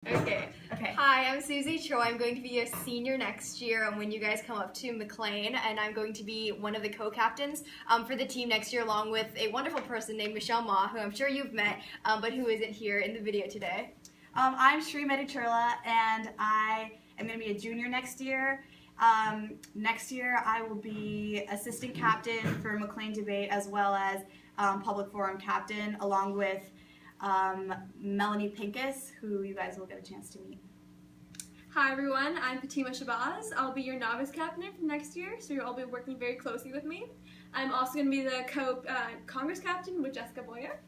Okay. Hi, I'm Susie Cho. I'm going to be a senior next year when you guys come up to McLean, and I'm going to be one of the co-captains for the team next year, along with a wonderful person named Michelle Ma, who I'm sure you've met, but who isn't here in the video today. I'm Shri Medichurla, and I am going to be a junior next year. Next year, I will be assistant captain for McLean Debate, as well as public forum captain, along with Melanie Pincus, who you guys will get a chance to meet. Hi everyone, I'm Fatima Shabazz. I'll be your novice captain for next year, so you'll all be working very closely with me. I'm also going to be the Congress captain with Jessica Boyer.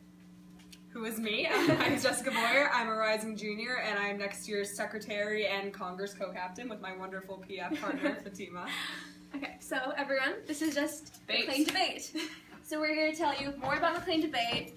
Who is me? I'm Jessica Boyer. I'm a rising junior, and I'm next year's secretary and Congress co-captain with my wonderful PF partner, Fatima. Okay, so everyone, this is just McLean Debate. So we're going to tell you more about McLean Debate,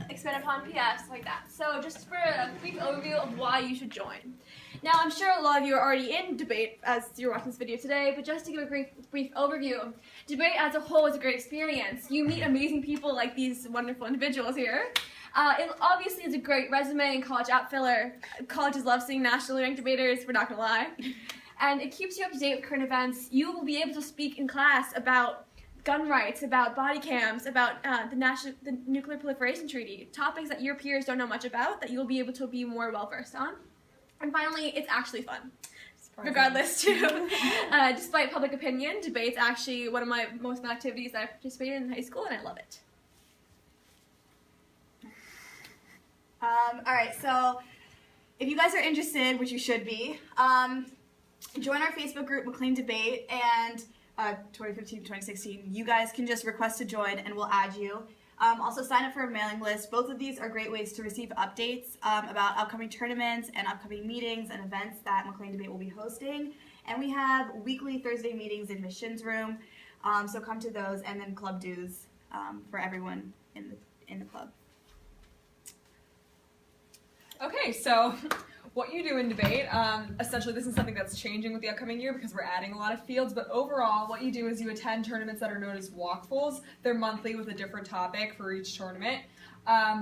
expand upon PFs, like that. So just for a brief overview of why you should join. Now, I'm sure a lot of you are already in debate as you're watching this video today, but just to give a brief overview, debate as a whole is a great experience. You meet amazing people like these wonderful individuals here. It obviously is a great resume and college outfiller. Colleges love seeing nationally ranked debaters, we're not going to lie. And it keeps you up to date with current events. You will be able to speak in class about gun rights, about body cams, about the Nuclear Proliferation Treaty, topics that your peers don't know much about that you'll be able to be more well-versed on. And finally, it's actually fun. Regardless, too. Despite public opinion, debate's actually one of my most fun activities that I participated in high school, and I love it. Alright, so if you guys are interested, which you should be, join our Facebook group, McLean Debate, and 2015-2016. You guys can just request to join and we'll add you. Also sign up for a mailing list. Both of these are great ways to receive updates about upcoming tournaments and upcoming meetings and events that McLean Debate will be hosting. And we have weekly Thursday meetings in Mission's room, so come to those, and then club dues for everyone in the club. Okay, so what you do in debate, essentially this is something that's changing with the upcoming year because we're adding a lot of fields, but overall what you do is you attend tournaments that are known as walkfuls. They're monthly with a different topic for each tournament.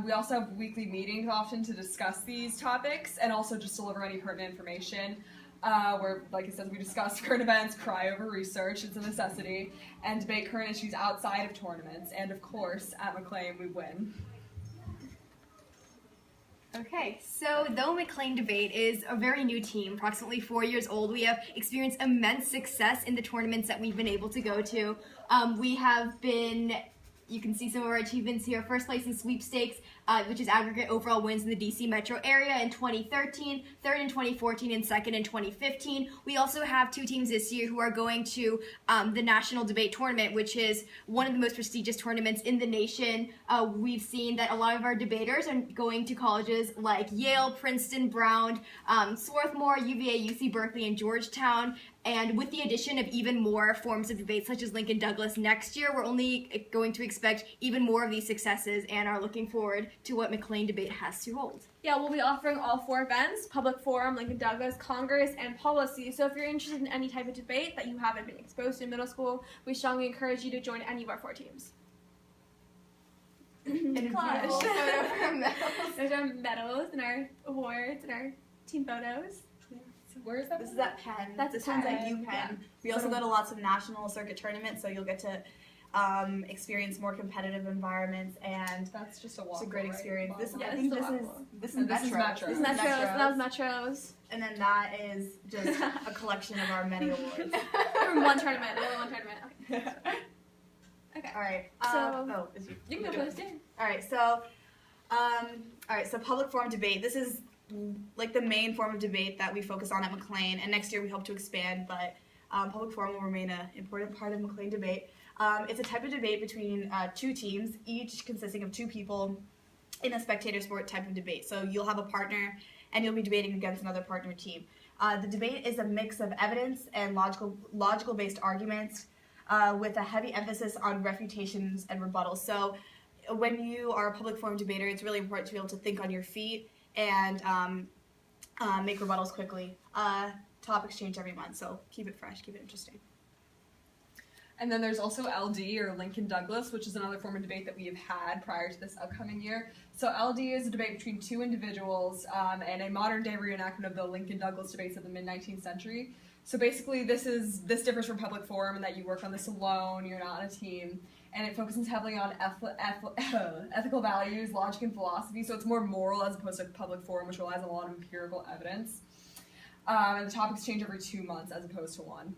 We also have weekly meetings often to discuss these topics and also just deliver any pertinent information where, like I said, we discuss current events, cry over research, it's a necessity, and debate current issues outside of tournaments, and of course, at McLean we win. Okay, so though McLean Debate is a very new team, approximately 4 years old, we have experienced immense success in the tournaments that we've been able to go to. We have been, you can see some of our achievements here, first place in sweepstakes, which is aggregate overall wins in the DC metro area in 2013, third in 2014, and second in 2015. We also have two teams this year who are going to the National Debate Tournament, which is one of the most prestigious tournaments in the nation. We've seen that a lot of our debaters are going to colleges like Yale, Princeton, Brown, Swarthmore, UVA, UC Berkeley, and Georgetown. And with the addition of even more forms of debate, such as Lincoln Douglas next year, we're only going to expect even more of these successes and are looking forward to what McLean Debate has to hold. Yeah, we'll be offering all 4 events: Public Forum, Lincoln Douglas, Congress, and Policy. So if you're interested in any type of debate that you haven't been exposed to in middle school, we strongly encourage you to join any of our 4 teams. Clash. There's our medals and our awards and our team photos. Where is that? This is at Penn. This one's at Penn. UPenn. Yeah. We also go to lots of national circuit tournaments, so you'll get to experience more competitive environments, and That's just a walk. it's a great experience. This, Yeah, I think this is This is Metro. This is Metros. That was Metros. And then that is just a collection of our many awards. From one tournament. Only one tournament. Okay. Okay. All right. So You can go first. Yeah. All right. So public forum debate. This is like the main form of debate that we focus on at McLean, and next year we hope to expand, but public forum will remain an important part of McLean Debate. It's a type of debate between 2 teams, each consisting of 2 people in a spectator sport type of debate. So you'll have a partner and you'll be debating against another partner team. The debate is a mix of evidence and logical based arguments with a heavy emphasis on refutations and rebuttals. So when you are a public forum debater, it's really important to be able to think on your feet and make rebuttals quickly. Topics change every month, so keep it fresh, keep it interesting. And then there's also LD, or Lincoln Douglas, which is another form of debate that we have had prior to this upcoming year. So LD is a debate between two individuals and a modern-day reenactment of the Lincoln Douglas debates of the mid-19th century. So basically, this differs from public forum in that you work on this alone, you're not on a team, and it focuses heavily on ethical values, logic, and philosophy. So it's more moral as opposed to public forum, which relies on a lot of empirical evidence. And the topics change every 2 months as opposed to 1.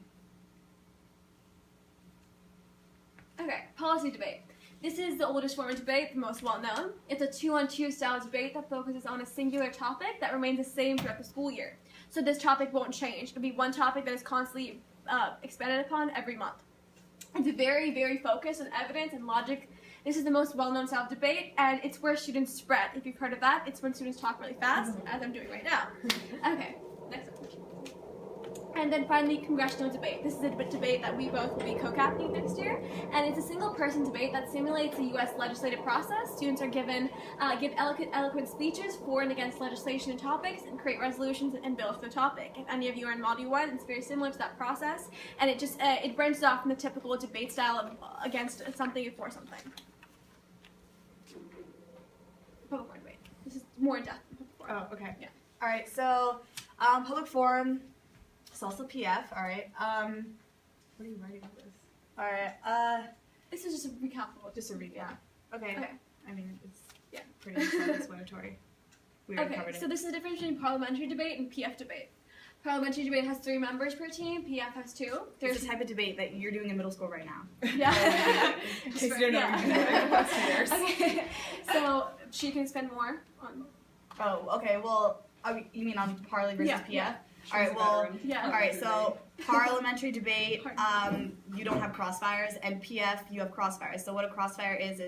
Okay, policy debate. This is the oldest form of debate, the most well-known. It's a 2-on-2 style debate that focuses on a singular topic that remains the same throughout the school year. So this topic won't change. It'll be one topic that is constantly expanded upon every month. It's very, very focused on evidence and logic. This is the most well-known style of debate, and it's where students spread. If you've heard of that, it's when students talk really fast, as I'm doing right now. Okay, next one. And then finally, congressional debate. This is a debate that we both will be co-captaining next year, and it's a single-person debate that simulates the U.S. legislative process. Students are give eloquent speeches for and against legislation and topics, and create resolutions and bills for the topic. If any of you are in Module 1, it's very similar to that process, and it just it branches off from the typical debate style of against something and for something. Public forum debate. This is more in depth than public forum. Oh, okay. Yeah. All right, so public forum. It's also PF, all right. What are you writing with this? All right, This is just a recap of what just a read, yeah. Okay. Okay. I mean, it's pretty self-explanatory. We already covered Okay, it. so this is the difference between parliamentary debate and PF debate. Parliamentary debate has 3 members per team, PF has 2. There's a type of debate that you're doing in middle school right now. Yeah. In case you don't know, we do that in class years. Okay, so she can spend more on. Oh, okay, well, you mean on Parley versus PF? Yeah. All right, well, Yeah. all right, so parliamentary debate, you don't have crossfires, and PF, you have crossfires. So what a crossfire is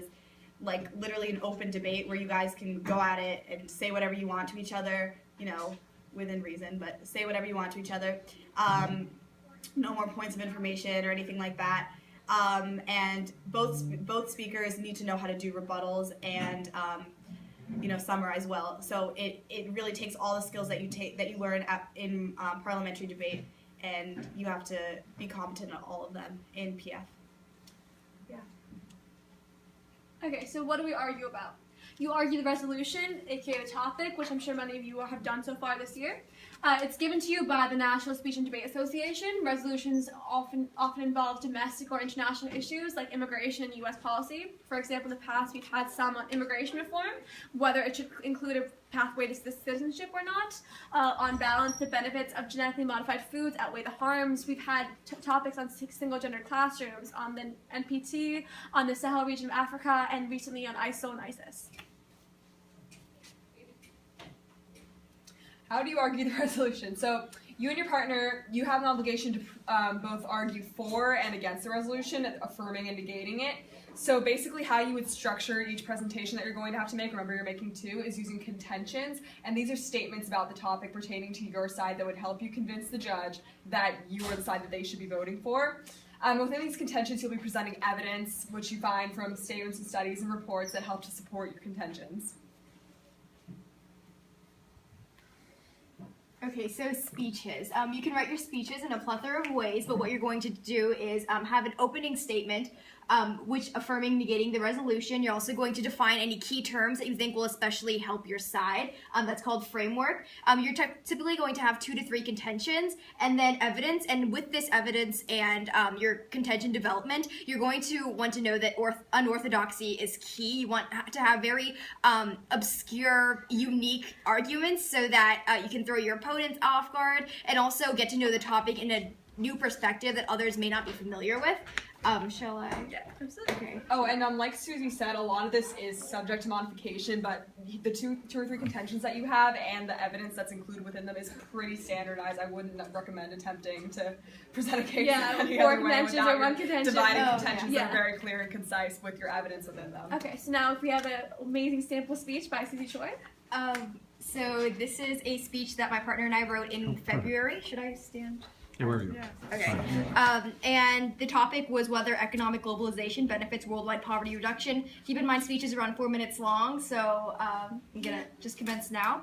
like literally an open debate where you guys can go at it and say whatever you want to each other, you know, within reason, but say whatever you want to each other. No more points of information or anything like that. And both speakers need to know how to do rebuttals and you know, summarize well. So it really takes all the skills that you learn in parliamentary debate, and you have to be competent at all of them in PF. Yeah. Okay, so what do we argue about? You argue the resolution, aka the topic, which I'm sure many of you have done so far this year. It's given to you by the National Speech and Debate Association. Resolutions often involve domestic or international issues like immigration and U.S. policy. For example, in the past, we've had some on immigration reform, whether it should include a pathway to citizenship or not. On balance, the benefits of genetically modified foods outweigh the harms. We've had topics on single-gender classrooms, on the NPT, on the Sahel region of Africa, and recently on ISIL and ISIS. How do you argue the resolution? So you and your partner, you have an obligation to both argue for and against the resolution, affirming and negating it. So basically how you would structure each presentation that you're going to have to make, remember you're making 2, is using contentions. And these are statements about the topic pertaining to your side that would help you convince the judge that you are the side that they should be voting for. Within these contentions, you'll be presenting evidence, which you find from statements and studies and reports that help to support your contentions. Okay, so speeches. You can write your speeches in a plethora of ways, but what you're going to do is have an opening statement, which affirming, negating the resolution. You're also going to define any key terms that you think will especially help your side. That's called framework. You're typically going to have 2 to 3 contentions, and then evidence. And with this evidence and your contention development, you're going to want to know that unorthodoxy is key. You want to have very obscure, unique arguments so that you can throw your opponents off guard and also get to know the topic in a new perspective that others may not be familiar with. Shall I? Yeah, absolutely. Okay. Oh, and like Susie said, a lot of this is subject to modification, but the two or three contentions that you have and the evidence that's included within them is pretty standardized. I wouldn't recommend attempting to present a case any 4 other way contentions without or 1 contention. dividing Oh, contentions yeah. that are very clear and concise with your evidence within them. Okay, so now if we have an amazing sample speech by Susie Choi. So this is a speech that my partner and I wrote in February. Should I stand? Yeah, wherever you go. Okay. And the topic was whether economic globalization benefits worldwide poverty reduction. Keep in mind, speech is around 4 minutes long, so I'm gonna just commence now.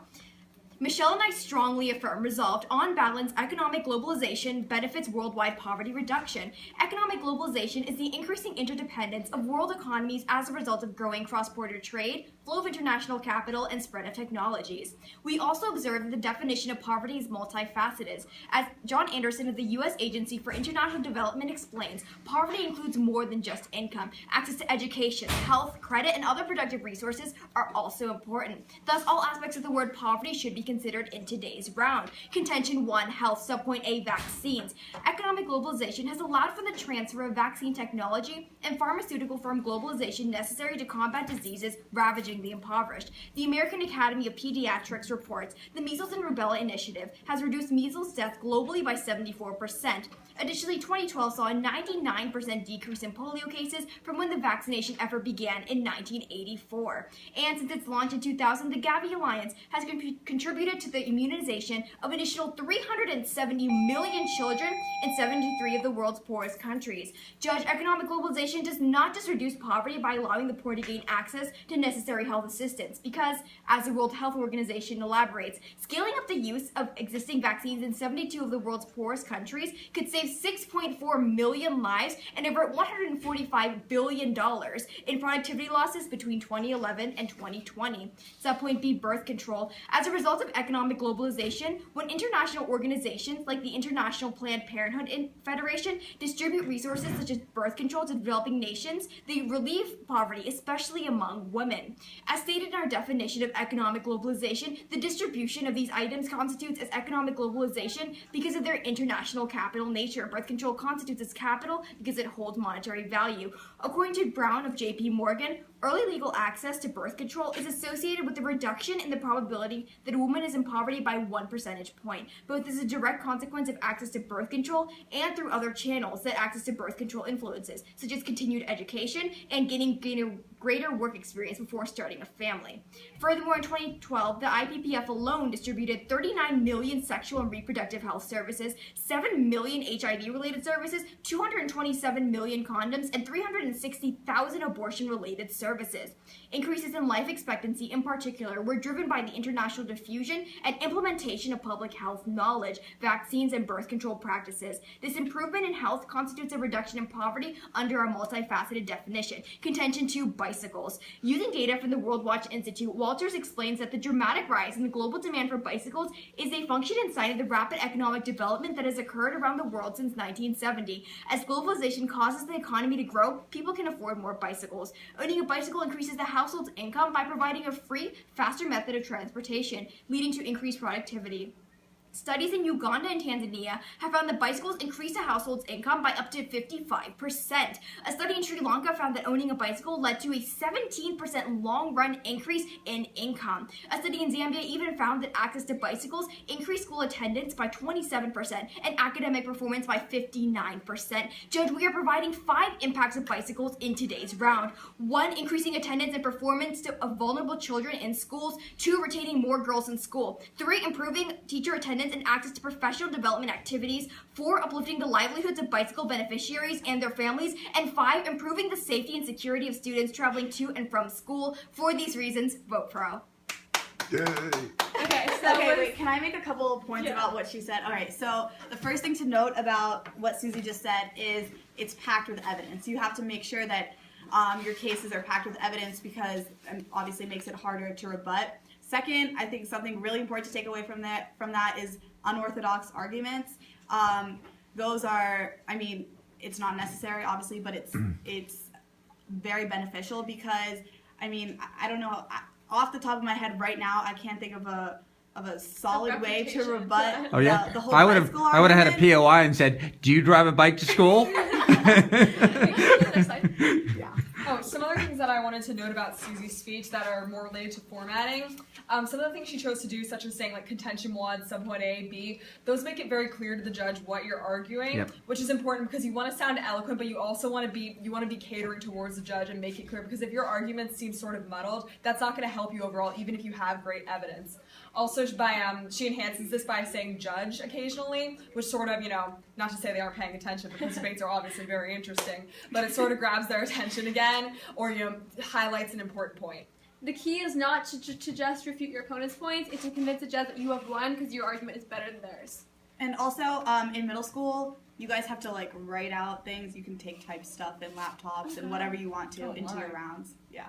Michelle and I strongly affirm, resolved, on balance, economic globalization benefits worldwide poverty reduction. Economic globalization is the increasing interdependence of world economies as a result of growing cross-border trade, flow of international capital, and spread of technologies. We also observe that the definition of poverty is multifaceted. As John Anderson of the U.S. Agency for International Development explains, poverty includes more than just income. Access to education, health, credit, and other productive resources are also important. Thus, all aspects of the word poverty should be considered in today's round. Contention 1, health, subpoint A, vaccines. Economic globalization has allowed for the transfer of vaccine technology and pharmaceutical firm globalization necessary to combat diseases ravaging the impoverished. The American Academy of Pediatrics reports the Measles and Rubella Initiative has reduced measles deaths globally by 74%. Additionally, 2012 saw a 99% decrease in polio cases from when the vaccination effort began in 1984. And since its launch in 2000, the Gavi Alliance has contributed to the immunization of an additional 370 million children in 73 of the world's poorest countries. Judge, economic globalization does not just reduce poverty by allowing the poor to gain access to necessary health assistance, because, as the World Health Organization elaborates, scaling up the use of existing vaccines in 72 of the world's poorest countries could save 6.4 million lives and avert $145 billion in productivity losses between 2011 and 2020. Subpoint B, birth control. As a result of economic globalization, when international organizations like the International Planned Parenthood Federation distribute resources such as birth control to developing nations, they relieve poverty, especially among women. As stated in our definition of economic globalization, the distribution of these items constitutes as economic globalization because of their international capital nature. Birth control constitutes as capital because it holds monetary value. According to Brown of J.P. Morgan, early legal access to birth control is associated with the reduction in the probability that a woman is in poverty by 1 percentage point, both as a direct consequence of access to birth control and through other channels that access to birth control influences, such as continued education and gaining greater work experience before starting a family. Furthermore, in 2012, the IPPF alone distributed 39 million sexual and reproductive health services, 7 million HIV-related services, 227 million condoms, and 360,000 abortion-related services. Increases in life expectancy, in particular, were driven by the international diffusion and implementation of public health knowledge, vaccines, and birth control practices. This improvement in health constitutes a reduction in poverty under a multifaceted definition. Contention 2, bicycles. Using data from the World Watch Institute, Walters explains that the dramatic rise in the global demand for bicycles is a function and sign of the rapid economic development that has occurred around the world since 1970. As globalization causes the economy to grow, people can afford more bicycles. Owning a bicycle increases the household's income by providing a free, faster method of transportation, leading to increased productivity. Studies in Uganda and Tanzania have found that bicycles increase a household's income by up to 55%. A study in Sri Lanka found that owning a bicycle led to a 17% long-run increase in income. A study in Zambia even found that access to bicycles increased school attendance by 27% and academic performance by 59%. Judge, we are providing 5 impacts of bicycles in today's round. 1, increasing attendance and performance of vulnerable children in schools. 2, retaining more girls in school. 3, improving teacher attendance and access to professional development activities. 4, uplifting the livelihoods of bicycle beneficiaries and their families. And 5, improving the safety and security of students traveling to and from school. For these reasons, vote pro. Yay! Okay, wait, can I make a couple of points about what she said? All right, so the first thing to note about what Susie just said is it's packed with evidence. You have to make sure that your cases are packed with evidence because obviously it makes it harder to rebut. Second, I think something really important to take away from that is unorthodox arguments. Those are, I mean, it's not necessary, obviously, but it's very beneficial because, I mean, I don't know, off the top of my head right now, I can't think of a solid way to rebut Oh yeah, the whole I would bicycle have had a argument. POI and said, "Do you drive a bike to school?" Oh, some other things that I wanted to note about Susie's speech that are more related to formatting. Some of the things she chose to do, such as saying like contention 1, subpoint A, B, those make it very clear to the judge what you're arguing, which is important because you want to sound eloquent, but you also want to be catering towards the judge and make it clear, because if your arguments seem sort of muddled, that's not going to help you overall, even if you have great evidence. Also, she enhances this by saying judge occasionally, which sort of, not to say they aren't paying attention because debates are obviously very interesting, but it sort of grabs their attention again, or highlights an important point. the key is not to just refute your opponent's points, it's to convince the judge that you have won because your argument is better than theirs. And also, in middle school, you guys have to like write out things. You can take type stuff and laptops and whatever you want to into your rounds. Yeah.